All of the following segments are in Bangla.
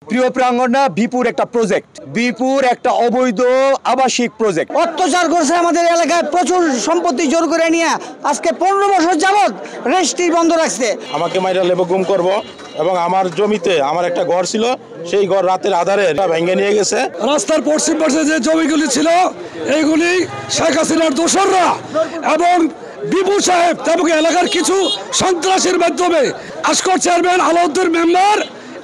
প্রিয় প্রাঙ্গণা বিপুর একটা প্রজেক্ট, বিপুর একটা অবৈধ আবাসিক প্রজেক্ট। অত্যাচার করছে আমাদের এলাকায়, প্রচুর সম্পত্তি জোর করে নিয়ে আজকে 15 বছর যাবত রেজিস্ট্রি বন্ধ রাখছে। আমাকে মাইরা লেবো গুম করব এবং আমার জমিতে আমার একটা ঘর ছিল, সেই ঘর রাতের আধারে ভেঙে নিয়ে গেছে। রাস্তার পশ্চিম পাশে যে জমিগুলি ছিল এইগুলি শেখ হাসিনার দোসররা এবং বিপু সাহেব এবং এলাকার কিছু সন্ত্রাসীর মাধ্যমে আসকর চেয়ারম্যান আলাউদ্দিন মেম্বার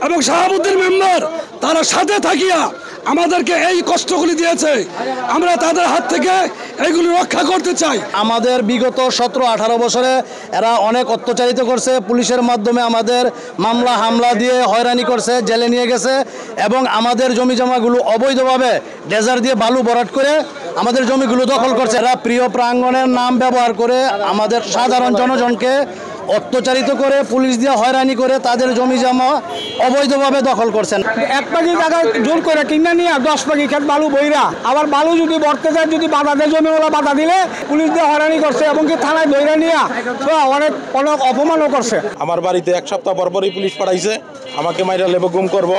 এবং শাহাবুদ্দিন মেম্বার তারা সাথে থাকিয়া আমাদেরকে এই কষ্টগুলি দিয়েছে। আমরা তাদের হাত থেকে এইগুলি রক্ষা করতে চাই। আমাদের বিগত 17-18 বছরে এরা অনেক অত্যাচারিত করছে, পুলিশের মাধ্যমে আমাদের মামলা হামলা দিয়ে হয়রানি করছে, জেলে নিয়ে গেছে এবং আমাদের জমি জমাগুলো অবৈধভাবে ডেজার দিয়ে বালু ভরাট করে আমাদের জমিগুলো দখল করছে। এরা প্রিয় প্রাঙ্গণের নাম ব্যবহার করে আমাদের সাধারণ জনগণকে অত্যাচারিত করে, পুলিশ দিয়ে হয়রানি করে তাদের জমি জমা অবৈধভাবে দখল করছেন। 1 পাখি জায়গা জোর করে কিনে নিয়ে 10 পাখি খেত বালু বইরা, আবার বালু যদি ভরতে যায়, যদি বাধা দেয়, জমিওয়ালা বাধা দিলে পুলিশ দিয়ে হয়রানি করছে এবং কি থানায় বইরা নিয়ে অনেক অনেক অপমানও করছে। আমার বাড়িতে 1 সপ্তাহ পরপরই পুলিশ পাঠাইছে, আমাকে মাইরা লেবো গুম করব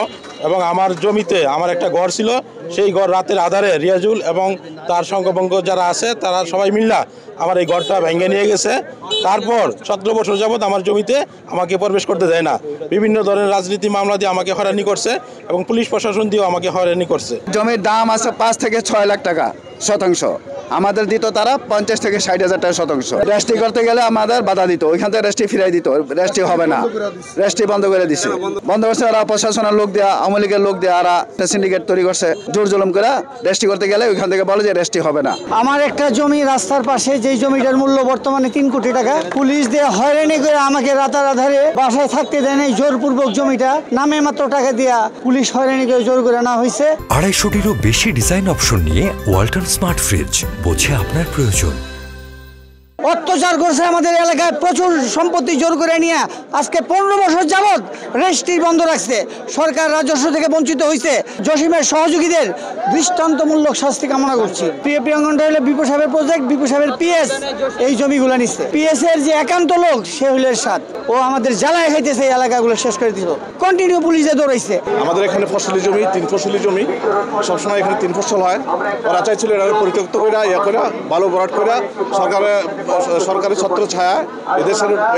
এবং আমার জমিতে আমার একটা ঘর ছিল, সেই ঘর রাতের আধারে রিয়াজুল এবং তার সঙ্গবঙ্গ যারা আছে তারা সবাই মিল্লা আমার এই ঘরটা ভেঙে নিয়ে গেছে। তারপর 17 বছর যাবত আমার জমিতে আমাকে প্রবেশ করতে দেয় না, বিভিন্ন ধরনের রাজনীতি মামলা দিয়ে আমাকে হয়রানি করছে এবং পুলিশ প্রশাসন দিয়েও আমাকে হয়রানি করছে। জমির দাম আছে 5 থেকে 6 লাখ টাকা শতাংশ, আমাদের দিত তারা 50 থেকে 60,000 টাকা শতাংশ। রেজিস্ট্রি করতে গেলে আমাদের বাধা দিত, ওইখান থেকে রেজিস্ট্রি ফিরাই দিত, রেজিস্ট্রি হবে না, রেজিস্ট্রি বন্ধ করে দিছে। বন্ধ করছে ওরা, প্রশাসনের লোক দেয়া, আওয়ামী লীগের লোক দেয়া, ওরা সিন্ডিকেট তৈরি করছে, জোর জুলুম করে রেজিস্ট্রি করতে গেলে ওইখান থেকে বলে যে রেজিস্ট্রি হবে না। আমার একটা জমি রাস্তার পাশে, যেই জমিটার মূল্য বর্তমানে 3 কোটি টাকা, পুলিশ দিয়ে হয়রানি করে আমাকে রাতার আধারে বাসায় থাকতে দেয় নাই, জোরপূর্বক জমিটা নামে মাত্র টাকা দিয়া পুলিশ হয়রানি করে জোর করে না হয়েছে। 250-টিরও বেশি ডিজাইন অপশন নিয়ে ওয়ালটন স্মার্ট ফ্রিজ, বোঝে আপনার প্রয়োজন। অত্যাচার করছে আমাদের এলাকায়, প্রচুর সম্পত্তি জোর করে নিয়ে আজকে 15 বছর যাবত রেজিস্ট্রি বন্ধ রাখছে। সরকার রাজস্ব থেকে বঞ্চিত হয়েছে। জসিমের সহযোগীদের দৃষ্টান্তমূলক শাস্তি কামনা করছি। প্রিয় প্রিয়াঙ্গনটা হলো বিপু সাহেবের প্রজেক্ট, বিপু সাহেবের পিএস এই জমিগুলো নিচ্ছে। পিএস এর যে একান্ত লোক সে হইল এরশাদ, ও আমাদের জ্বালায় খাইতেছে, এই এলাকাগুলো শেষ করে দিল। কন্টিনিউ পুলিশে দৌড়াইছে। আমাদের এখানে ফসলি জমি, 3 ফসলি জমি, সবসময় এখানে 3 ফসল হয়। ওরা চাইছিল এটা পরিত্যক্ত করে করে বালু ভরাট করে সরকারি ছত্র ছায়া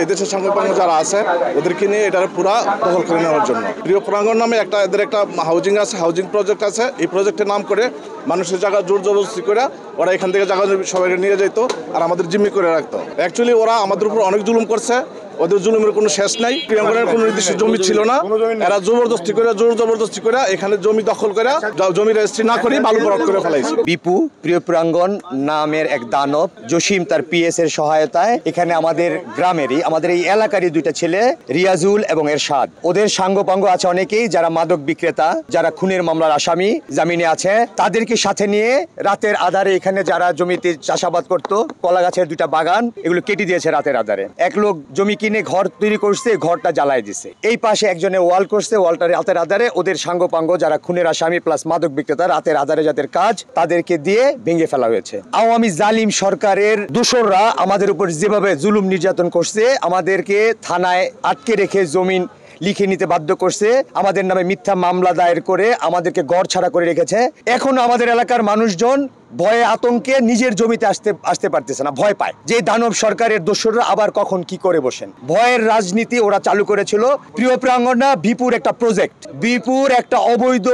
এদেশের সংগঠন যারা আছে ওদেরকে নিয়ে এটা পুরা দখল করে নেওয়ার জন্য। প্রিয় প্রাঙ্গণ নামে এদের একটা হাউজিং আছে, হাউজিং প্রজেক্ট আছে। এই প্রজেক্টের নাম করে মানুষের জায়গা জোর জবরদস্তি করে ওরা এখান থেকে জায়গা সবাইকে নিয়ে যেত আর আমাদের জিম্মি করে রাখতো। অ্যাকচুয়ালি ওরা আমাদের উপর অনেক জুলুম করছে, ওদের জুলুমের কোনো শেষ নাই। প্রিয়াঙ্গনের কোনো নির্দিষ্ট জমি ছিল না, এরা জোর জবরদস্তি করে এখানে জমি দখল করে, জমি রেজিস্ট্রি না করে বালু ভরাট করে ফেলাইছে। বিপু প্রিয় প্রাঙ্গণ নামের এক দানব, জসিম তার পিএস এর সহায়তায় এখানে আমাদের গ্রামেরই, আমাদের এই এলাকারই 2টা ছেলে রিয়াজুল এবং এরশাদ, ওদের সাঙ্গপাঙ্গ আছে অনেকেই যারা মাদক বিক্রেতা, যারা খুনের মামলার আসামি জামিনে আছে, তাদেরকে সাথে নিয়ে রাতের আধারে এখানে যারা জমিতে চাষাবাদ করতো, কলা গাছের 2টা বাগান এগুলো কেটে দিয়েছে রাতের আধারে। এক লোক জমি কিনে ঘর তৈরি করছে, ঘরটা জ্বালায় দিছে। এই পাশে একজনে ওয়াল করছে, ওয়ালটা রাতের আধারে ওদের সাঙ্গপাঙ্গ যারা খুনের আসামি প্লাস মাদক বিক্রেতা, রাতের আধারে যাদের কাজ তাদেরকে দিয়ে ভেঙে ফেলা হয়েছে। আওয়ামী জালিম সরকারের দোসররা আমাদের উপর যেভাবে জুলুম নির্যাতন করছে, আমাদেরকে থানায় আটকে রেখে জমিন লিখে নিতে বাধ্য করছে, আমাদের নামে মিথ্যা মামলা দায়ের করে আমাদেরকে ঘর ছাড়া করে রেখেছে। এখন আমাদের এলাকার মানুষজন ভয়ে আতঙ্কে নিজের জমিতে আসতে পারতেছে না, ভয় পায় যে দানব সরকারের দোসররা আবার কখন কি করে বসেন। ভয়ের রাজনীতি ওরা চালু করেছিল। প্রিয় প্রাঙ্গণা বিপুর একটা প্রজেক্ট, বিপুর একটা অবৈধ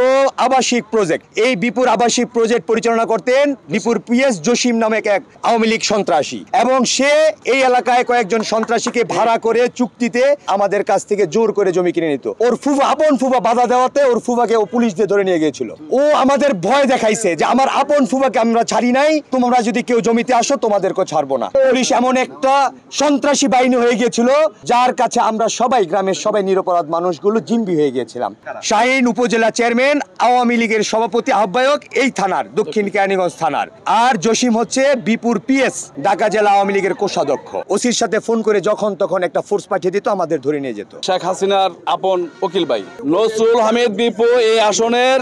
আবাসিক প্রজেক্ট। এই বিপুর আবাসিক প্রজেক্ট পরিচালনা করতেন বিপুর পিএস জসিম নামে এক আওয়ামী লীগ সন্ত্রাসী, এবং সে এই এলাকায় কয়েকজন সন্ত্রাসীকে ভাড়া করে চুক্তিতে আমাদের কাছ থেকে জোর করে জমি কিনে নিত। ওর ফুফা, আপন ফুফা বাধা দেওয়াতে ওর ফুফাকে ও পুলিশ দিয়ে ধরে নিয়ে গিয়েছিল। ও আমাদের ভয় দেখাইছে যে আমার আপন ফুফাকে আমরা ছাড়ি নাই, তোমরা যদি কেউ জমিতে আসো তোমাদেরকে ছাড়বো না। পুলিশ এমন একটা সন্ত্রাসী বাহিনী হয়ে গিয়েছিল যার কাছে আমরা সবাই, গ্রামের সবাই নিরপরাধ মানুষগুলো জিম্বি হয়ে গিয়েছিলাম। শাহীন উপজেলা চেয়ারম্যান, আওয়ামী লীগের সভাপতি আহ্বায়ক এই থানার, দক্ষিণ কেরানীগঞ্জ থানার। আর জসিম হচ্ছে বিপুর পিএস, ঢাকা জেলা আওয়ামী লীগের কোষাধ্যক্ষ। ওসির সাথে ফোন করে যখন তখন একটা ফোর্স পাঠিয়ে দিত, আমাদের ধরে নিয়ে যেত। শেখ হাসিনার আপন উকিল ভাই নসরুল হামিদ বিপু এই আসনের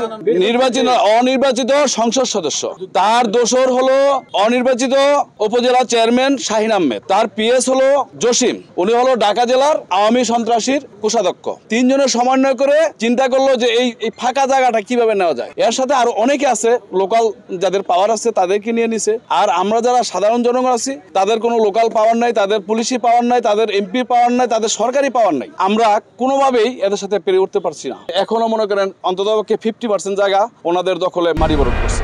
অনির্বাচিত সংসদ সদস্য। তার আর দোসর হলো অনির্বাচিত উপজেলা চেয়ারম্যান শাহিন আহমেদ, তার পিএস হলো জসিম, উনি হলো ঢাকা জেলার আওয়ামী সন্ত্রাসীর কোষাধ্যক্ষ। তিনজনের সমন্বয় করে চিন্তা করলো যে এই ফাঁকা জায়গাটা কিভাবে নেওয়া যায়। এর সাথে আরো অনেকে আছে, লোকাল যাদের পাওয়ার আছে তাদেরকে নিয়ে নিছে। আর আমরা যারা সাধারণ জনগণ আছি তাদের কোনো লোকাল পাওয়ার নাই, তাদের পুলিশি পাওয়ার নাই, তাদের এমপি পাওয়ার নাই, তাদের সরকারি পাওয়ার নাই। আমরা কোনোভাবেই এদের সাথে পেরে উঠতে পারছি না। এখনো মনে করেন অন্ততপক্ষে 50% জায়গা ওনাদের দখলে মারিবরণ করছে।